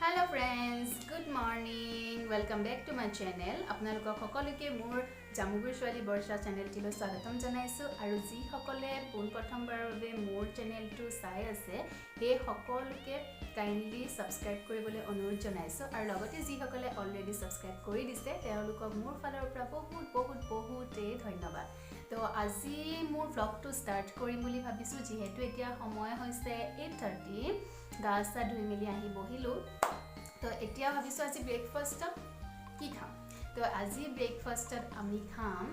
Hello friends, good morning. Welcome back to my channel. আপোনালোকক সকলোকে মোৰ জামুগুৰি ছোৱালী বৰ্ষা চেনেলটিলৈ স্বাগতম জনাইছো আৰু যি সকলে পোন প্ৰথমবাৰৰ বাবে মোৰ চেনেলটো চাই আছে সেই সকলোকে কাইন্ডলি সাবস্ক্ৰাইব কৰিবলৈ অনুৰোধ জনাইছো আৰু লগতে যি সকলে অলৰেডি সাবস্ক্ৰাইব কৰি দিছে তেওঁলোকক মোৰ ফালৰ পৰা বহুতেই ধন্যবাদ। তো আজি মোৰ ব্লগটো ষ্টাৰ্ট কৰিম বুলি ভাবিছো যেহেতু এতিয়া সময় হৈছে 8:30 গা চা ধুই মেলি আহি বহিলো। তো এতিয়া ভাবিছো আজি ব্ৰেকফাষ্টত কি খাম। তো আজি ব্ৰেকফাষ্টত আমি খাম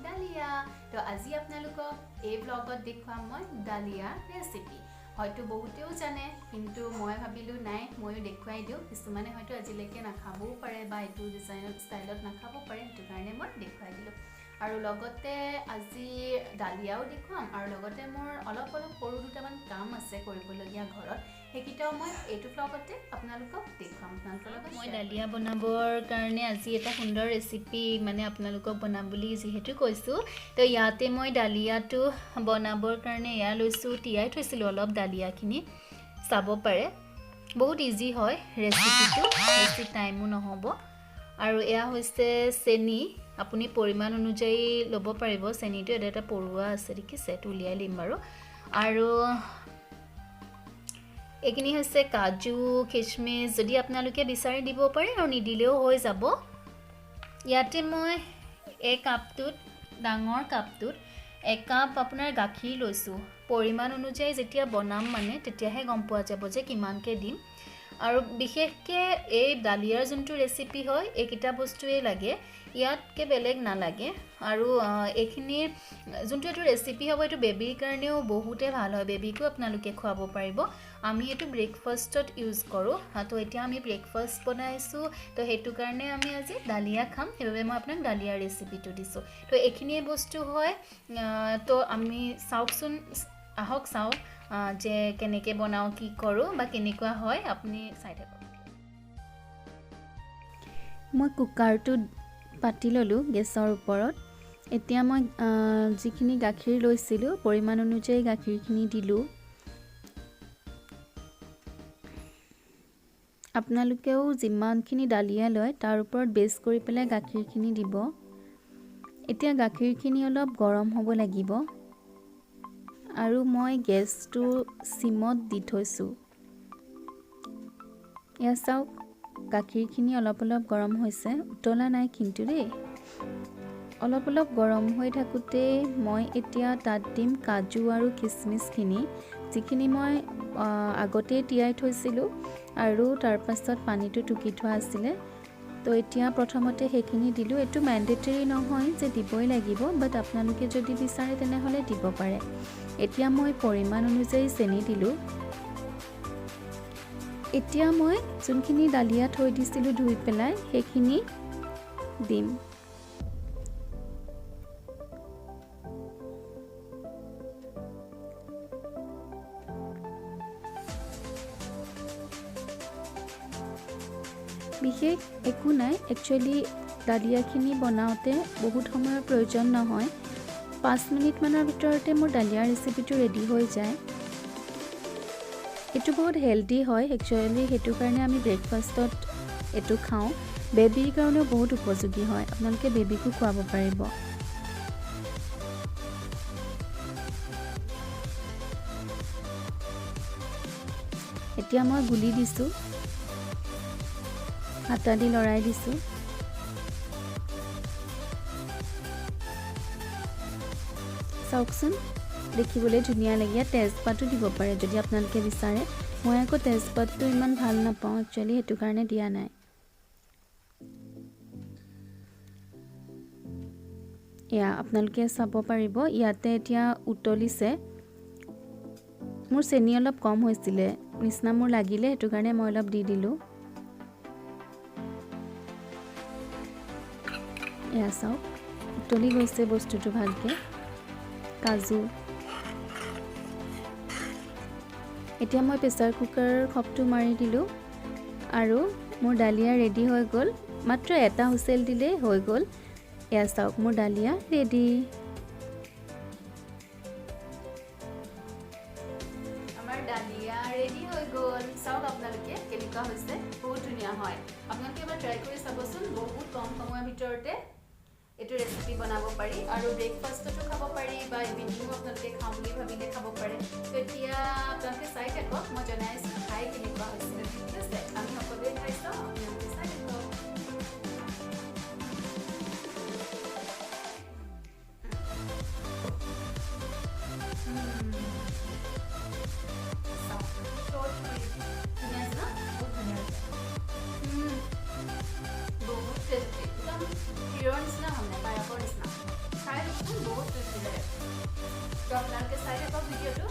ডালিয়া। তো আজি আপোনালোকক এই ব্লগত দেখুৱাম মই ডালিয়া ৰেচিপি। হয়তো বহুতেও জানে কিন্তু মই ভাবিলো নাই ময়ো দেখুৱাই দিওঁ। কিছুমানে হয়তো আজিলৈকে নাখাবও পাৰে বা এইটো ডিজাইনত ষ্টাইলত নাখাব পাৰে, সেইটো কাৰণে মই দেখুৱাই দিলোঁ। আৰু লগতে আজি ডালিয়াও দেখুৱাম আৰু লগতে মোৰ অলপ সৰু দুটামান কাম আছে কৰিবলগীয়া ঘৰত, সেইকেইটাও মই এইটো ব্লগতে আপোনালোকক দেখুৱাম। মই ডালিয়া বনাবৰ কাৰণে আজি এটা সুন্দৰ ৰেচিপি আপোনালোকক বনাম বুলি যিহেতু কৈছোঁ। তো ইয়াতে মই ডালিয়াটো বনাবৰ কাৰণে এয়া লৈছোঁ, তিয়াই থৈছিলোঁ অলপ ডালিয়াখিনি, চাব পাৰে বহুত ইজি হয় ৰেচিপিটো, বেছি টাইমো নহ'ব। আৰু এয়া হৈছে চেনি, আপুনি পৰিমাণ অনুযায়ী ল'ব পাৰিব। চেনিটো এটা পৰুৱা আছে দেখিছে, এইটো উলিয়াই লিম বাৰু। আৰু এইখিনি হৈছে কাজু কিচমিচ, যদি আপোনালোকে বিচাৰি দিব পাৰে আৰু নিদিলেও হৈ যাব। ইয়াতে মই এই কাপটোত, ডাঙৰ কাপটোত 1 কাপ আপোনাৰ গাখীৰ লৈছোঁ। পৰিমাণ অনুযায়ী যেতিয়া বনাম তেতিয়াহে গম পোৱা যাব যে কিমানকৈ দিম। আৰু বিশেষকৈ এই ডালিয়াৰ যোনটো ৰেচিপি হয় এইকেইটা বস্তুৱেই লাগে, ইয়াতকৈ বেলেগ নালাগে। আৰু এইখিনিৰ যোনটো এইটো ৰেচিপি হ'ব এইটো বেবীৰ কাৰণেও বহুতেই ভাল হয়, বেবীকো আপোনালোকে খুৱাব পাৰিব। আমি এইটো ব্ৰেকফাষ্টত ইউজ কৰোঁ। তো এতিয়া আমি ব্ৰেকফাষ্ট বনাইছোঁ, তো সেইটো কাৰণে আমি আজি ডালিয়া খাম, সেইবাবে মই আপোনাক ডালিয়াৰ ৰেচিপিটো দিছোঁ। তো এইখিনিয়ে বস্তু হয়। তো আমি চাওকচোন, আহক চাওঁ যে কেনেকৈ বনাওঁ, কি কৰোঁ বা কেনেকুৱা হয়, আপুনি চাই থাকক। মই কুকাৰটো পাতি ল'লোঁ গেছৰ ওপৰত। এতিয়া মই যিখিনি গাখীৰ লৈছিলোঁ পৰিমাণ অনুযায়ী গাখীৰখিনি দিলোঁ। আপোনালোকেও যিমানখিনি ডালিয়া লয় তাৰ ওপৰত বেছ কৰি পেলাই গাখীৰখিনি দিব। এতিয়া গাখীৰখিনি অলপ গৰম হ'ব লাগিব আৰু মই গেছটো চিমত দি থৈছোঁ। এয়া চাওক, গাখীৰখিনি অলপ গৰম হৈছে, উতলা নাই কিন্তু দেই। অলপ গৰম হৈ থাকোঁতেই মই এতিয়া তাত দিম কাজু আৰু কিচমিচখিনি, যিখিনি মই আগতেই তিয়াই থৈছিলোঁ আৰু তাৰ পাছত পানীটো টুকি থোৱা আছিলে। তো এতিয়া প্ৰথমতে সেইখিনি দিলোঁ। এইটো মেণ্ডেটৰী নহয় যে দিবই লাগিব, বাট আপোনালোকে যদি বিচাৰে তেনেহ'লে দিব পাৰে। এতিয়া মই পৰিমাণ অনুযায়ী চেনি দিলোঁ। এতিয়া মই যোনখিনি ডালিয়া থৈ দিছিলোঁ ধুই পেলাই সেইখিনি দিম। বিশেষ একো নাই, একচুৱেলি ডালিয়াখিনি বনাওঁতে বহুত সময়ৰ প্ৰয়োজন নহয়। 5 মিনিটমানৰ ভিতৰতে মোৰ ডালিয়া ৰেচিপিটো ৰেডি হৈ যায়। এইটো বহুত হেল্ডি হয় একচুৱেলি, সেইটো কাৰণে আমি ব্ৰেকফাষ্টত এইটো খাওঁ। বেবীৰ কাৰণেও বহুত উপযোগী হয়, আপোনালোকে বেবীকো খুৱাব পাৰিব। এতিয়া মই গুলি দিছোঁ, হাতা দি লৰাই দিছোঁ। চাওকচোন, দেখিবলৈ ধুনীয়া লাগে। তেজপাতো দিব পাৰে যদি আপোনালোকে বিচাৰে। মই আকৌ তেজপাতটো ইমান ভাল নাপাওঁ একচুৱেলি, সেইটো কাৰণে দিয়া নাই। এয়া আপোনালোকে চাব পাৰিব, ইয়াতে এতিয়া উতলিছে। মোৰ চেনি অলপ কম হৈছিলে নিচিনা মোৰ লাগিলে, সেইটো কাৰণে মই অলপ দি দিলোঁ। এয়া চাওক, উতলি গৈছে বস্তুটো ভালকৈ, কাজু। এতিয়া মই প্ৰেছাৰ কুকাৰৰ খপটো মাৰি দিলোঁ আৰু মোৰ ডালিয়া ৰেডি হৈ গ'ল। মাত্ৰ এটা হুইচেল দিলেই হৈ গ'ল। এয়া চাওক, মোৰ ডালিয়া ৰেডি। আমাৰ ডালিয়া ৰেডি হৈ গ'ল, চাওক আপোনালোকে কেনেকুৱা হৈছে, বহুত নিচিনা হয় আপোনালোকে এবাৰ ট্ৰাই কৰি চাবচোন বহুত কম সময়ৰ ভিতৰতে এটো ৰেচিপি বনাব পাৰি আৰু ব্ৰেকফাষ্টতো খাব পাৰি বা ইভিনিংও আপোনালোকে খাম বুলি ভাবিলে খাব পাৰে তো এতিয়া আপোনালোকে চাই থাকক মই জনাইছো খাই কেনেকুৱা হৈছিল ঠিক আছে আমি সকলোৱে খাইছো আপোনালোকে চাই থাকক তো আপোনালোকে চাই থাকক ভিডিঅ'টো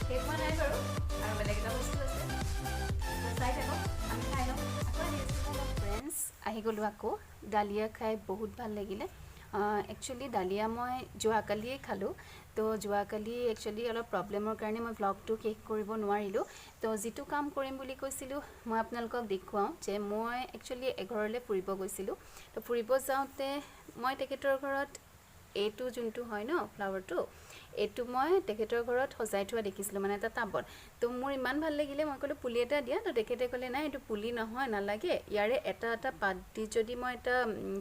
শেষ হোৱা নাই বাৰু আৰু বেলেগ এটা বস্তু আছে চাই থাকক আমি খাই লওঁ ফ্ৰেণ্ডছ আহি গ'লোঁ আকৌ ডালিয়া খাই বহুত ভাল লাগিলে একচুৱেলি ডালিয়া মই যোৱাকালিয়ে খালোঁ তো যোৱাকালি একচুৱেলি অলপ প্ৰব্লেমৰ কাৰণে মই ব্লগটো শেষ কৰিব নোৱাৰিলোঁ তো যিটো কাম কৰিম বুলি কৈছিলোঁ মই আপোনালোকক দেখুৱাওঁ যে মই একচুৱেলি এঘৰলৈ ফুৰিব গৈছিলোঁ তো ফুৰিব যাওঁতে মই তেখেতৰ ঘৰত এইটো যোনটো হয় ন ফ্লাৱাৰটো এইটো মই তেখেতৰ ঘৰত সজাই থোৱা দেখিছিলোঁ মানে এটা টাবত তো মোৰ ইমান ভাল লাগিলে মই ক'লোঁ পুলি এটা দিয়া তো তেখেতে ক'লে নাই এইটো পুলি নহয় নালাগে ইয়াৰে এটা এটা পাত দি যদি মই এটা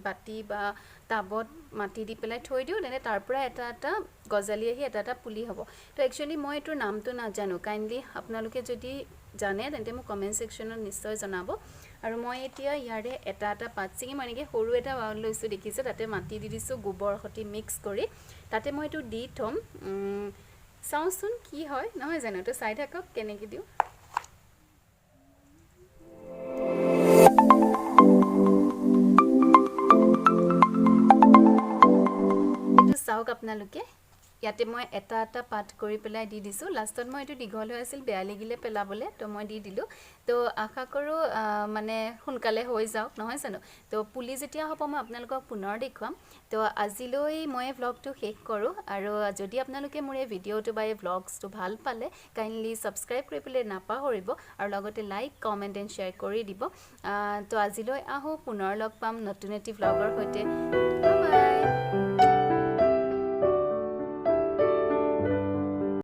বাটি বা টাবত মাটি দি পেলাই থৈ দিওঁ তেনে তাৰ পৰা এটা এটা গজালি আহি এটা এটা পুলি হ'ব তো একচুৱেলি মই এইটোৰ নামটো নাজানো কাইণ্ডলি আপোনালোকে যদি জানে তেন্তে মোক কমেণ্ট ছেকশ্যনত নিশ্চয় জনাব আৰু মই এতিয়া ইয়াৰে এটা এটা পাত চিঙি মই এনেকৈ সৰু এটা বাউল লৈছোঁ দেখিছোঁ তাতে মাটি দি দিছোঁ গোবৰ সৈতে মিক্স কৰি তাতে মই এইটো দি থ'ম চাওঁচোন কি হয় নহয় জানো তো চাই থাকক কেনেকৈ দিওঁ এইটো চাওক আপোনালোকে ইয়াতে মই এটা এটা পাত কৰি পেলাই দি দিছোঁ লাষ্টত মই এইটো দীঘল হৈ আছিল বেয়া লাগিলে পেলাবলৈ তো মই দি দিলোঁ তো আশা কৰোঁ মানে সোনকালে হৈ যাওক নহয় জানো তো পুলি যেতিয়া হ'ব মই আপোনালোকক পুনৰ দেখুৱাম তো আজিলৈ মই ভ্লগটো শেষ কৰোঁ আৰু যদি আপোনালোকে মোৰ এই ভিডিঅ'টো বা এই ভ্লগছটো ভাল পালে কাইণ্ডলি ছাবস্ক্ৰাইব কৰি পেলাই নাপাহৰিব আৰু লগতে লাইক কমেণ্ট এণ্ড শ্বেয়াৰ কৰি দিব তো আজিলৈ আহোঁ পুনৰ লগ পাম নতুন এটি ভ্লগৰ সৈতে বাই